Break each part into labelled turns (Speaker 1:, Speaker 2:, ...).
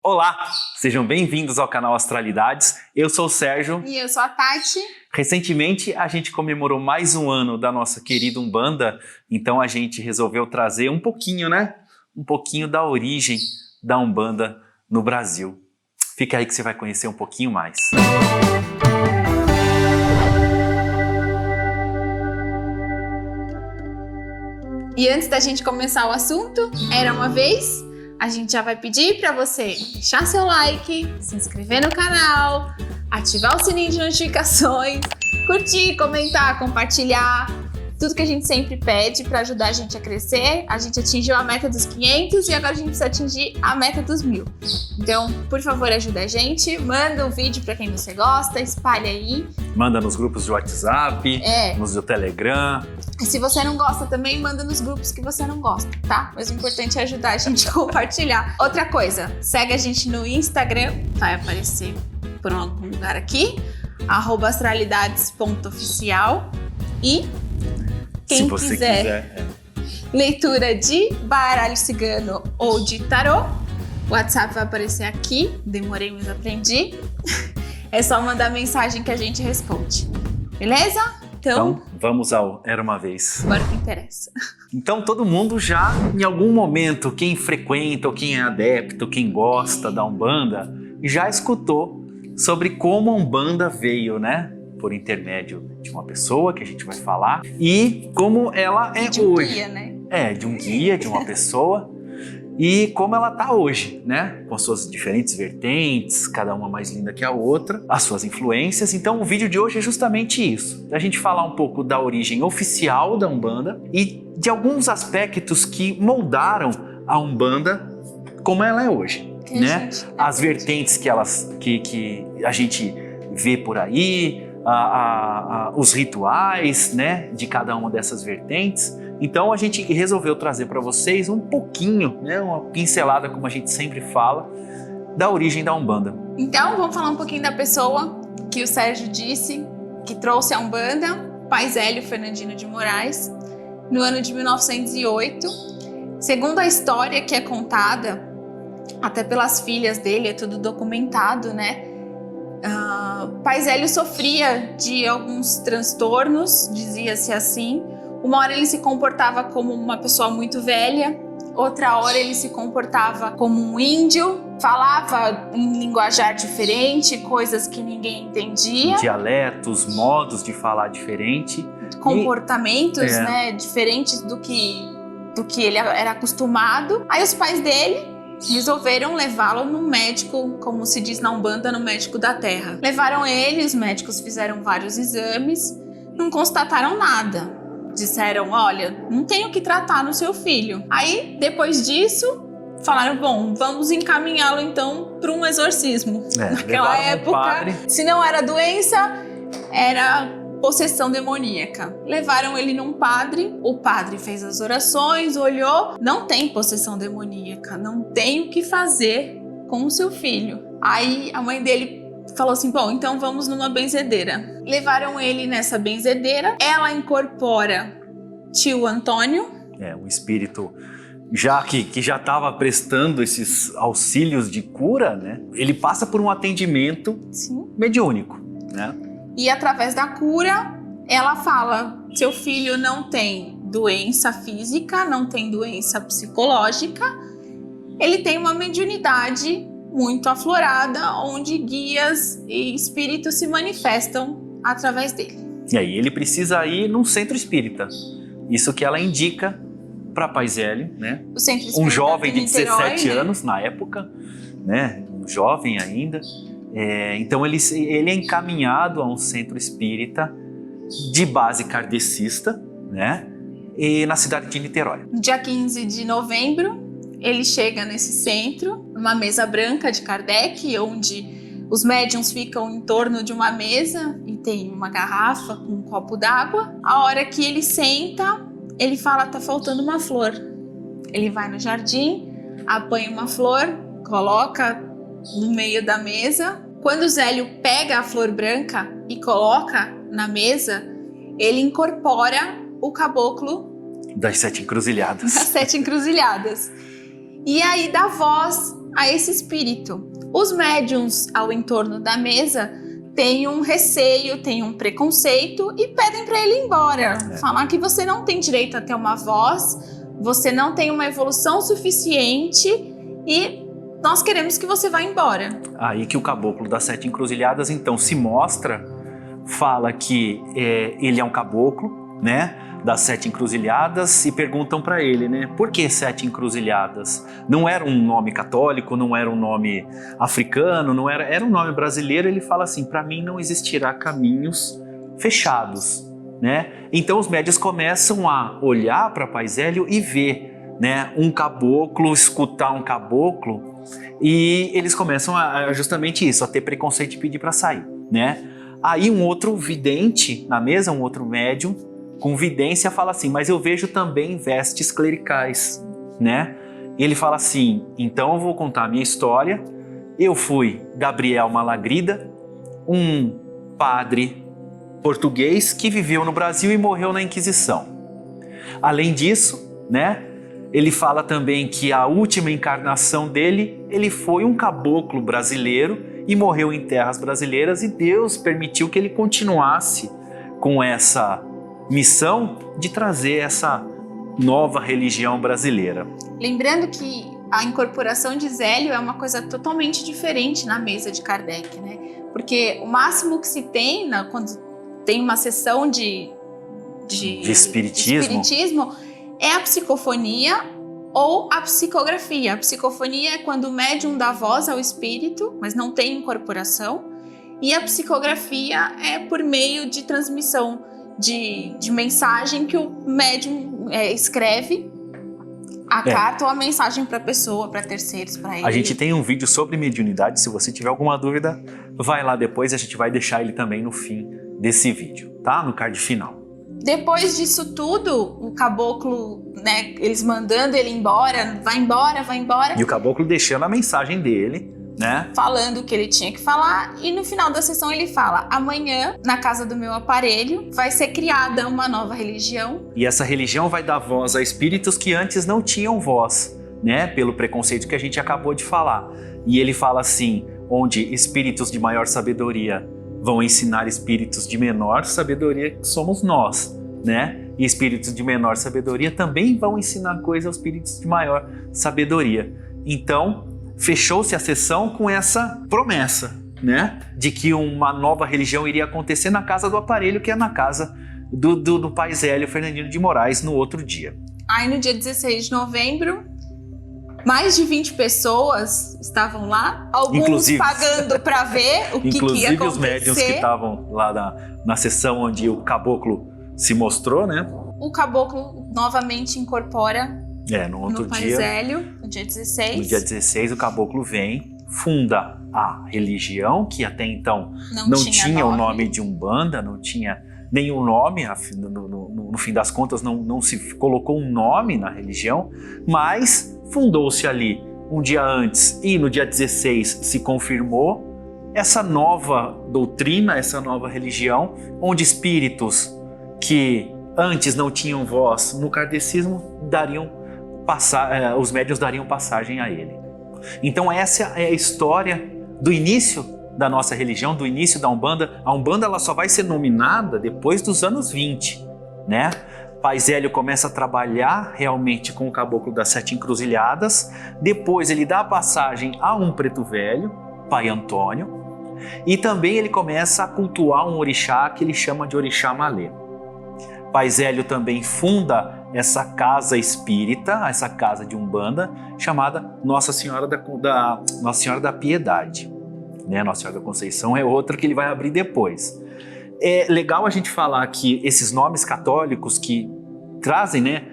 Speaker 1: Olá, sejam bem-vindos ao canal Astralidades. Eu sou o Sérgio.
Speaker 2: E eu sou a Tati.
Speaker 1: Recentemente a gente comemorou mais um ano da nossa querida Umbanda, então a gente resolveu trazer um pouquinho, Um pouquinho da origem da Umbanda no Brasil. Fica aí que você vai conhecer um pouquinho mais.
Speaker 2: E antes da gente começar o assunto, era uma vez, a gente já vai pedir para você deixar seu like, se inscrever no canal, ativar o sininho de notificações, curtir, comentar, compartilhar, tudo que a gente sempre pede para ajudar a gente a crescer. A gente atingiu a meta dos 500 e agora a gente precisa atingir a meta dos 1000. Então, por favor, ajuda a gente, manda um vídeo para quem você gosta, espalha aí.
Speaker 1: Manda nos grupos de WhatsApp, nos do Telegram.
Speaker 2: E se você não gosta também, manda nos grupos que você não gosta, tá? Mas o importante é ajudar a gente a compartilhar. Outra coisa, segue a gente no Instagram, vai aparecer por algum lugar aqui, @astralidades.oficial. E quem quiser leitura de baralho cigano ou de tarô, o WhatsApp vai aparecer aqui, demorei, mas aprendi. É só mandar mensagem que a gente responde, beleza?
Speaker 1: Então, vamos ao Era Uma Vez.
Speaker 2: Agora o que interessa.
Speaker 1: Então, todo mundo já, em algum momento, quem frequenta, ou quem é adepto, quem gosta da Umbanda, já escutou sobre como a Umbanda veio, por intermédio de uma pessoa que a gente vai falar e como ela é
Speaker 2: de um
Speaker 1: hoje.
Speaker 2: Guia, né?
Speaker 1: De um guia, de uma pessoa e como ela tá hoje, com as suas diferentes vertentes, cada uma mais linda que a outra, as suas influências. Então o vídeo de hoje é justamente isso, a gente falar um pouco da origem oficial da Umbanda e de alguns aspectos que moldaram a Umbanda como ela é hoje, As vertentes que a gente vê por aí, os rituais, de cada uma dessas vertentes. Então a gente resolveu trazer para vocês um pouquinho, uma pincelada, como a gente sempre fala, da origem da Umbanda.
Speaker 2: Então vamos falar um pouquinho da pessoa que o Sérgio disse, que trouxe a Umbanda, Pai Zélio Fernandino de Moraes, no ano de 1908. Segundo a história que é contada, até pelas filhas dele, é tudo documentado, Pai Zélio sofria de alguns transtornos, dizia-se assim. Uma hora ele se comportava como uma pessoa muito velha, outra hora ele se comportava como um índio, falava em linguajar diferente, coisas que ninguém entendia.
Speaker 1: Dialetos, modos de falar diferente.
Speaker 2: Comportamentos, diferentes do que ele era acostumado. Aí os pais dele resolveram levá-lo no médico, como se diz na Umbanda, no médico da terra. Levaram ele, os médicos fizeram vários exames, não constataram nada. Disseram, olha, não tem o que tratar no seu filho. Aí, depois disso, falaram, bom, vamos encaminhá-lo então para um exorcismo. Naquela época, se não era doença, era possessão demoníaca. Levaram ele num padre, o padre fez as orações, olhou, não tem possessão demoníaca, não tem o que fazer com o seu filho. Aí a mãe dele falou assim, bom, então vamos numa benzedeira. Levaram ele nessa benzedeira, ela incorpora tio Antônio. Um espírito que já estava prestando esses auxílios de cura, ele passa por um atendimento mediúnico, E através da cura, ela fala, seu filho não tem doença física, não tem doença psicológica, ele tem uma mediunidade muito aflorada, onde guias e espíritos se manifestam através dele.
Speaker 1: E aí ele precisa ir num centro espírita. Isso que ela indica para Pai Zélio,
Speaker 2: O centro espírita
Speaker 1: um jovem de
Speaker 2: Niterói,
Speaker 1: 17 anos na época, um jovem ainda. Então ele é encaminhado a um centro espírita de base kardecista, e na cidade de Niterói.
Speaker 2: No dia 15 de novembro, ele chega nesse centro, numa mesa branca de Kardec, onde os médiuns ficam em torno de uma mesa e tem uma garrafa com um copo d'água. A hora que ele senta, ele fala, tá faltando uma flor. Ele vai no jardim, apanha uma flor, coloca no meio da mesa. Quando o Zélio pega a flor branca e coloca na mesa, ele incorpora o caboclo
Speaker 1: das 7 encruzilhadas.
Speaker 2: Das 7 encruzilhadas. E aí dá voz a esse espírito. Os médiuns ao entorno da mesa têm um receio, têm um preconceito e pedem para ele ir embora. Falar que você não tem direito a ter uma voz, você não tem uma evolução suficiente e nós queremos que você vá embora.
Speaker 1: Aí que o caboclo das 7 encruzilhadas então se mostra, fala que ele é um caboclo, né, das 7 encruzilhadas, e perguntam para ele, né, por que 7 encruzilhadas? Não era um nome católico, não era um nome africano, não era um nome brasileiro. Ele fala assim, para mim não existirá caminhos fechados, né? Então os médiuns começam a olhar para Pai Zélio e ver, né, um caboclo, escutar um caboclo, e eles começam a justamente isso, a ter preconceito de pedir para sair, né? Aí um outro vidente na mesa, um outro médium com vidência fala assim, mas eu vejo também vestes clericais, né? E ele fala assim, então eu vou contar a minha história. Eu fui Gabriel Malagrida, um padre português que viveu no Brasil e morreu na Inquisição. Além disso, né, ele fala também que a última encarnação dele, ele foi um caboclo brasileiro e morreu em terras brasileiras, e Deus permitiu que ele continuasse com essa missão de trazer essa nova religião brasileira.
Speaker 2: Lembrando que a incorporação de Zélio é uma coisa totalmente diferente na mesa de Kardec, né? Porque o máximo que se tem quando tem uma sessão de espiritismo é a psicofonia ou a psicografia. A psicofonia é quando o médium dá voz ao espírito, mas não tem incorporação. E a psicografia é por meio de transmissão de mensagem que o médium escreve a carta ou a mensagem para a pessoa, para terceiros, para ele.
Speaker 1: A gente tem um vídeo sobre mediunidade, se você tiver alguma dúvida, vai lá depois, a gente vai deixar ele também no fim desse vídeo, tá? No card final.
Speaker 2: Depois disso tudo, o caboclo, né, eles mandando ele embora, vai embora, vai embora.
Speaker 1: E o caboclo deixando a mensagem dele, né?
Speaker 2: Falando o que ele tinha que falar, e no final da sessão ele fala, amanhã, na casa do meu aparelho, vai ser criada uma nova religião.
Speaker 1: E essa religião vai dar voz a espíritos que antes não tinham voz, né? Pelo preconceito que a gente acabou de falar. E ele fala assim, onde espíritos de maior sabedoria vão ensinar espíritos de menor sabedoria, que somos nós, né? E espíritos de menor sabedoria também vão ensinar coisas aos espíritos de maior sabedoria. Então, fechou-se a sessão com essa promessa, né? De que uma nova religião iria acontecer na casa do aparelho, que é na casa do Pai Zélio Fernandino de Moraes, no outro dia.
Speaker 2: Aí no dia 16 de novembro, mais de 20 pessoas estavam lá, alguns pagando para ver o que ia acontecer. Inclusive os médiuns que estavam lá na sessão onde o caboclo se mostrou, né? O caboclo novamente incorpora no outro dia, Pai Zélio, no dia 16. No dia 16 o caboclo vem, funda a religião, que até então não tinha o nome de Umbanda, não tinha nenhum nome, no fim das contas não se colocou um nome na religião, mas fundou-se ali um dia antes e no dia 16 se confirmou essa nova doutrina, essa nova religião, onde espíritos que antes não tinham voz no kardecismo os médiuns dariam passagem a ele. Então essa é a história do início da nossa religião, do início da Umbanda. A Umbanda ela só vai ser nominada depois dos anos 20, né? Pai Zélio começa a trabalhar realmente com o caboclo das 7 encruzilhadas, depois ele dá a passagem a um preto velho, Pai Antônio, e também ele começa a cultuar um orixá que ele chama de Orixá Malê. Pai Zélio também funda essa casa espírita, essa casa de Umbanda, chamada Nossa Senhora da Piedade. Né? Nossa Senhora da Conceição é outra que ele vai abrir depois. É legal a gente falar que esses nomes católicos que trazem, né,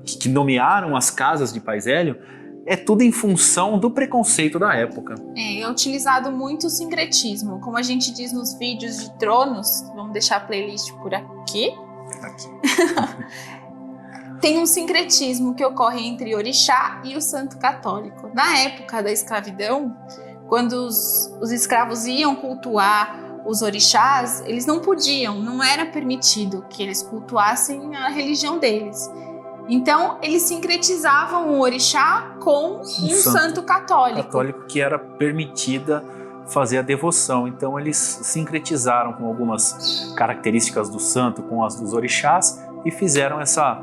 Speaker 2: que nomearam as casas de Pai Zélio, é tudo em função do preconceito da época. É utilizado muito o sincretismo. Como a gente diz nos vídeos de tronos, vamos deixar a playlist por aqui. Tem um sincretismo que ocorre entre o orixá e o santo católico. Na época da escravidão, quando os escravos iam cultuar os orixás, eles não podiam, não era permitido que eles cultuassem a religião deles. Então, eles sincretizavam o orixá com um santo católico.
Speaker 1: Católico que era permitida fazer a devoção. Então, eles sincretizaram com algumas características do santo com as dos orixás e fizeram essa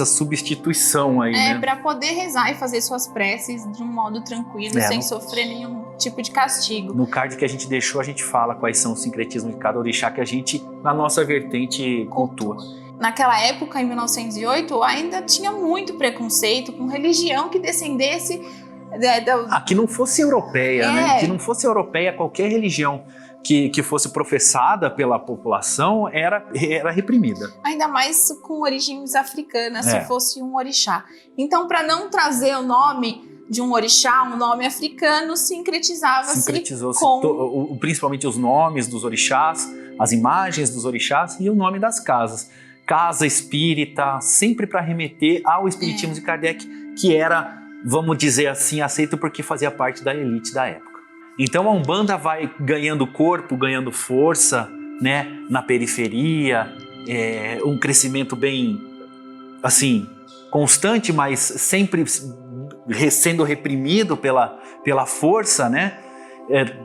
Speaker 1: substituição aí, né?
Speaker 2: Para poder rezar e fazer suas preces de um modo tranquilo, sem sofrer nenhum tipo de castigo.
Speaker 1: No card que a gente deixou, a gente fala quais são os sincretismos de cada orixá que a gente, na nossa vertente, cultua.
Speaker 2: Naquela época, em 1908, ainda tinha muito preconceito com religião que descendesse...
Speaker 1: que não fosse europeia, né? Que não fosse europeia, qualquer religião que fosse professada pela população era reprimida.
Speaker 2: Ainda mais com origens africanas, se fosse um orixá. Então, para não trazer o nome de um orixá, um nome africano, sincretizava-se com...
Speaker 1: principalmente os nomes dos orixás, as imagens dos orixás e o nome das casas. Casa espírita, sempre para remeter ao espiritismo de Kardec, que era, vamos dizer assim, aceito porque fazia parte da elite da época. Então a Umbanda vai ganhando corpo, ganhando força, né, na periferia, um crescimento bem, assim, constante, mas sempre sendo reprimido pela força, né,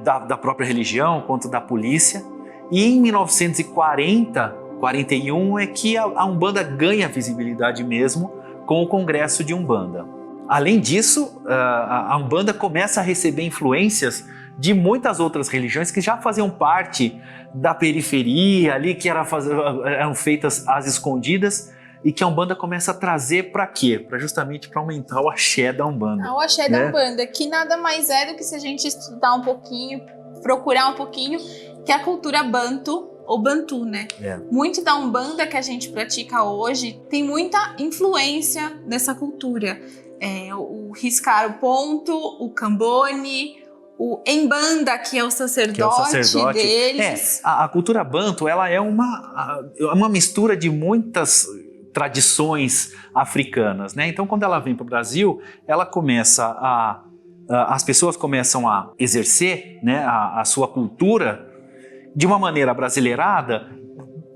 Speaker 1: da própria religião, quanto da polícia. E em 1941 é que a Umbanda ganha visibilidade mesmo com o Congresso de Umbanda. Além disso, a Umbanda começa a receber influências de muitas outras religiões que já faziam parte da periferia ali, que eram feitas às escondidas, e que a Umbanda começa a trazer para quê? Justamente para aumentar o axé da Umbanda.
Speaker 2: O axé da Umbanda, que nada mais é do que se a gente estudar um pouquinho, procurar um pouquinho, que é a cultura banto, ou bantu, né? Muito da Umbanda que a gente pratica hoje tem muita influência dessa cultura. O riscar o ponto, o cambone, o embanda, que é o sacerdote deles.
Speaker 1: A cultura banto, ela é uma mistura de muitas tradições africanas, né? Então, quando ela vem para o Brasil, ela começa as pessoas começam a exercer, né, a sua cultura de uma maneira brasileirada,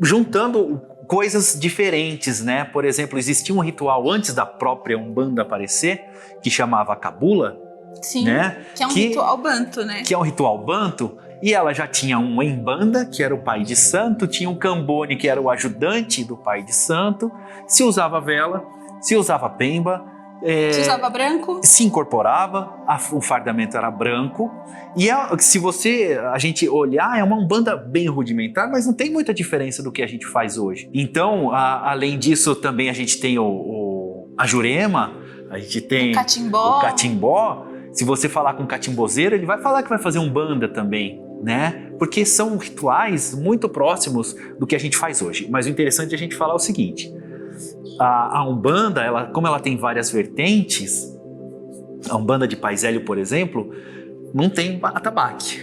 Speaker 1: juntando coisas diferentes, né? Por exemplo, existia um ritual antes da própria Umbanda aparecer, que chamava Cabula.
Speaker 2: Sim,
Speaker 1: né?
Speaker 2: Que é um ritual banto, né?
Speaker 1: Que é um ritual banto, e ela já tinha um Embanda, que era o pai de santo, tinha um Cambone, que era o ajudante do pai de santo, se usava vela, se usava pemba,
Speaker 2: se usava branco,
Speaker 1: se incorporava, o fardamento era branco, e se a gente olhar, é uma Umbanda bem rudimentar, mas não tem muita diferença do que a gente faz hoje. Então, além disso, também a gente tem a Jurema, a gente tem o Catimbó. Se você falar com um catimbozeiro, ele vai falar que vai fazer Umbanda também, né? Porque são rituais muito próximos do que a gente faz hoje. Mas o interessante é a gente falar o seguinte: a Umbanda, como ela tem várias vertentes, a Umbanda de Pai Zélio, por exemplo, não tem atabaque.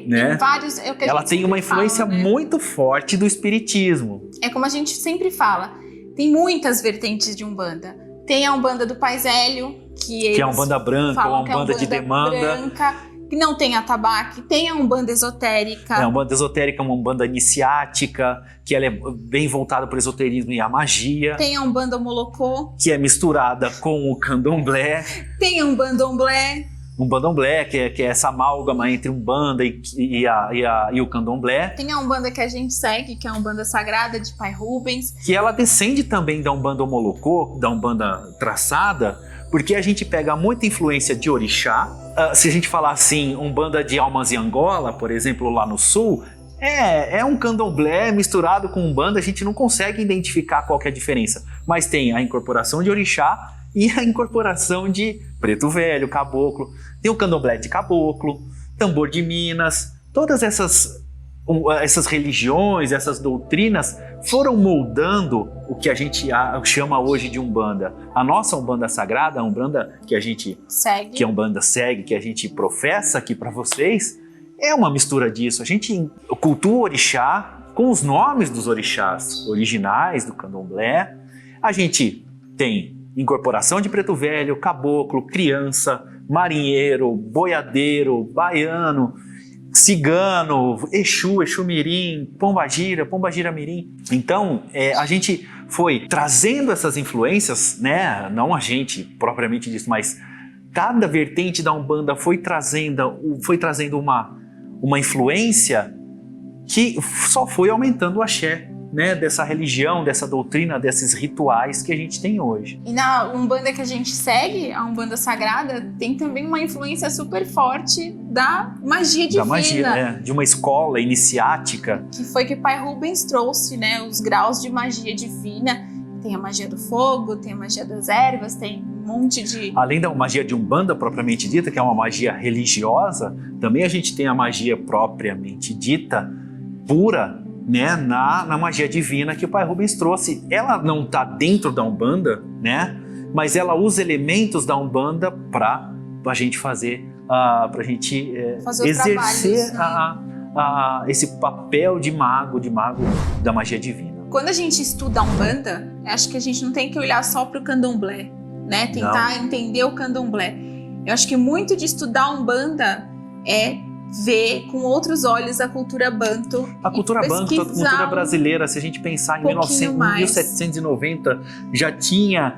Speaker 1: Né?
Speaker 2: Tem vários.
Speaker 1: Ela tem uma influência muito forte do espiritismo.
Speaker 2: É como a gente sempre fala, tem muitas vertentes de Umbanda. Tem a Umbanda do Pai Zélio, que é a
Speaker 1: Umbanda branca, ou a Umbanda de demanda.
Speaker 2: Branca, que não tem atabaque. Tem a Umbanda esotérica.
Speaker 1: A Umbanda esotérica é uma Umbanda iniciática, que ela é bem voltada para o esoterismo e a magia.
Speaker 2: Tem a Umbanda Molocô,
Speaker 1: que é misturada com o Candomblé.
Speaker 2: Tem a Umbandomblé.
Speaker 1: Umbandomblé, que é essa amálgama entre Umbanda e o Candomblé.
Speaker 2: Tem a Umbanda que a gente segue, que é a Umbanda Sagrada de Pai Rubens.
Speaker 1: Que ela descende também da Umbanda Molocô, da Umbanda traçada, porque a gente pega muita influência de orixá. Se a gente falar assim, Umbanda de Almas e Angola, por exemplo, lá no sul, é um Candomblé misturado com Umbanda, a gente não consegue identificar qual que é a diferença. Mas tem a incorporação de orixá e a incorporação de preto velho, caboclo. Tem o Candomblé de caboclo, tambor de Minas. Todas essas religiões, essas doutrinas foram moldando o que a gente chama hoje de Umbanda. A nossa Umbanda sagrada, a Umbanda que a gente segue, que a Umbanda segue, que a gente professa aqui para vocês, é uma mistura disso. A gente cultua o orixá com os nomes dos orixás originais do Candomblé. A gente tem incorporação de preto velho, caboclo, criança, marinheiro, boiadeiro, baiano. cigano, Exu, Exu-mirim, Pombagira, Pombagira-mirim. Então, a gente foi trazendo essas influências, né? Não a gente propriamente disso, mas cada vertente da Umbanda foi trazendo uma influência que só foi aumentando o axé, né, dessa religião, dessa doutrina, desses rituais que a gente tem hoje.
Speaker 2: E na Umbanda que a gente segue, a Umbanda Sagrada, tem também uma influência super forte da magia divina.
Speaker 1: Da magia, né? De uma escola iniciática.
Speaker 2: Que foi que Pai Rubens trouxe, né? Os graus de magia divina. Tem a magia do fogo, tem a magia das ervas, tem um monte de... Além
Speaker 1: da magia de Umbanda propriamente dita, que é uma magia religiosa, também a gente tem a magia propriamente dita, pura, né, na magia divina que o Pai Rubens trouxe. Ela não está dentro da Umbanda, né, mas ela usa elementos da Umbanda para a gente fazer, para a gente exercer esse papel de mago da magia divina.
Speaker 2: Quando a gente estuda a Umbanda, acho que a gente não tem que olhar só para o candomblé, né, tentar entender o candomblé. Eu acho que muito de estudar a Umbanda é ver com outros olhos a cultura banto.
Speaker 1: A cultura banto, a cultura brasileira, se a gente pensar em 1790, já tinha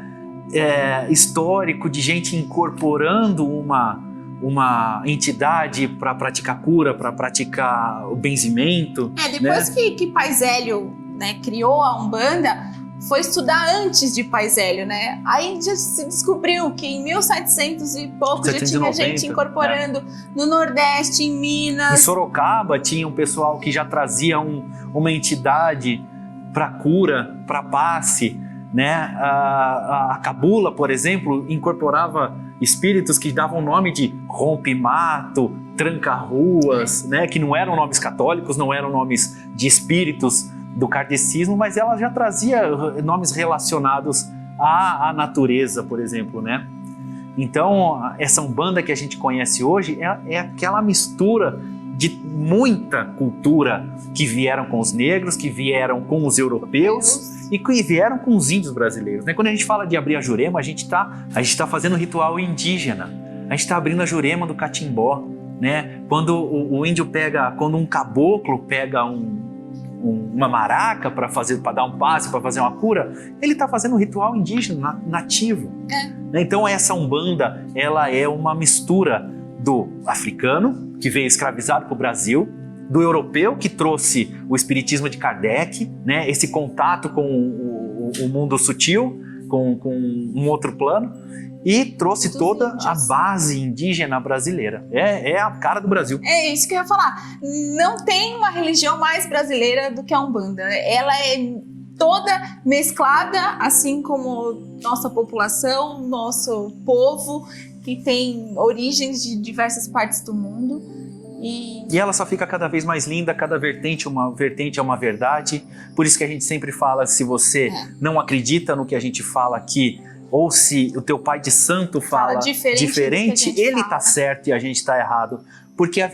Speaker 1: histórico de gente incorporando uma entidade para praticar cura, para praticar o benzimento.
Speaker 2: Depois, né? que Pai Zélio, né, criou a Umbanda, foi estudar antes de Pai Zélio, né? Aí já se descobriu que em 1700 e pouco 790, já tinha gente incorporando no Nordeste, em Minas.
Speaker 1: Em Sorocaba tinha um pessoal que já trazia uma entidade para cura, para passe, né? A cabula, por exemplo, incorporava espíritos que davam o nome de rompe-mato, tranca-ruas, né? Que não eram nomes católicos, não eram nomes de espíritos do kardecismo, mas ela já trazia nomes relacionados à natureza, por exemplo, né? Então, essa Umbanda que a gente conhece hoje é aquela mistura de muita cultura que vieram com os negros, que vieram com os europeus e que vieram com os índios brasileiros, né? Quando a gente fala de abrir a Jurema, a gente tá fazendo um ritual indígena, a gente está abrindo a Jurema do Catimbó, né? Quando quando um caboclo pega uma maraca para dar um passe, para fazer uma cura, ele está fazendo um ritual indígena nativo. Então essa Umbanda, ela é uma mistura do africano, que veio escravizado para o Brasil, do europeu, que trouxe o espiritismo de Kardec, né? Esse contato com o mundo sutil, com um outro plano, e trouxe toda a base indígena brasileira. É a cara do Brasil.
Speaker 2: É isso que eu ia falar. Não tem uma religião mais brasileira do que a Umbanda. Ela é toda mesclada, assim como nossa população, nosso povo, que tem origens de diversas partes do mundo. E
Speaker 1: ela só fica cada vez mais linda, cada vertente é uma verdade. Por isso que a gente sempre fala, se você não acredita no que a gente fala aqui, ou se o teu pai de santo fala diferente ele está certo e a gente está errado. Porque a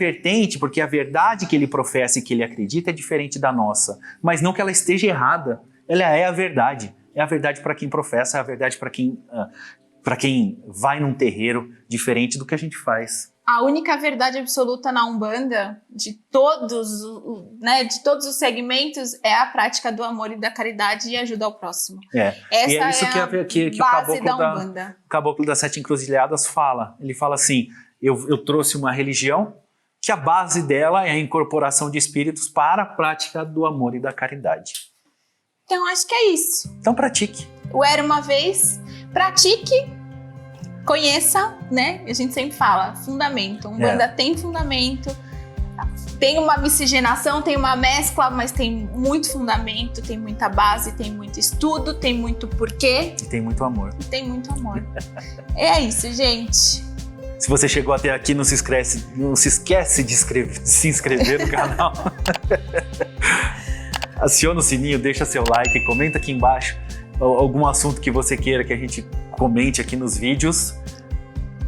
Speaker 1: verdade que ele professa e que ele acredita é diferente da nossa. Mas não que ela esteja errada, ela é a verdade. É a verdade para quem professa, é a verdade para quem vai num terreiro, diferente do que a gente faz.
Speaker 2: A única verdade absoluta na Umbanda, de todos os segmentos, é a prática do amor e da caridade e ajuda ao próximo. Essa
Speaker 1: e é isso que o caboclo das Sete Encruzilhadas fala. Ele fala assim, eu trouxe uma religião que a base dela é a incorporação de espíritos para a prática do amor e da caridade.
Speaker 2: Então acho que é isso.
Speaker 1: Então pratique.
Speaker 2: O Era Uma Vez, pratique. Conheça, né? A gente sempre fala, fundamento. Umbanda tem fundamento, tem uma miscigenação, tem uma mescla, mas tem muito fundamento, tem muita base, tem muito estudo, tem muito porquê.
Speaker 1: E tem muito amor.
Speaker 2: É isso, gente.
Speaker 1: Se você chegou até aqui, não se esquece de se inscrever no canal. Aciona o sininho, deixa seu like, comenta aqui embaixo algum assunto que você queira que a gente comente aqui nos vídeos.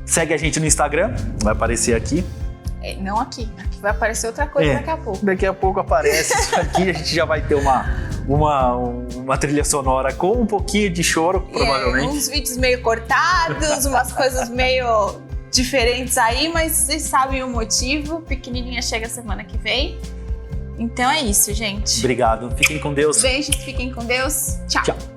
Speaker 1: Segue a gente no Instagram, vai aparecer aqui.
Speaker 2: Não aqui vai aparecer outra coisa daqui a pouco.
Speaker 1: Daqui a pouco aparece isso aqui, a gente já vai ter uma trilha sonora com um pouquinho de choro, provavelmente.
Speaker 2: Uns vídeos meio cortados, umas coisas meio diferentes aí, mas vocês sabem o motivo. Pequenininha chega semana que vem. Então é isso, gente.
Speaker 1: Obrigado. Fiquem com Deus.
Speaker 2: Beijos, fiquem com Deus. Tchau.
Speaker 1: Tchau.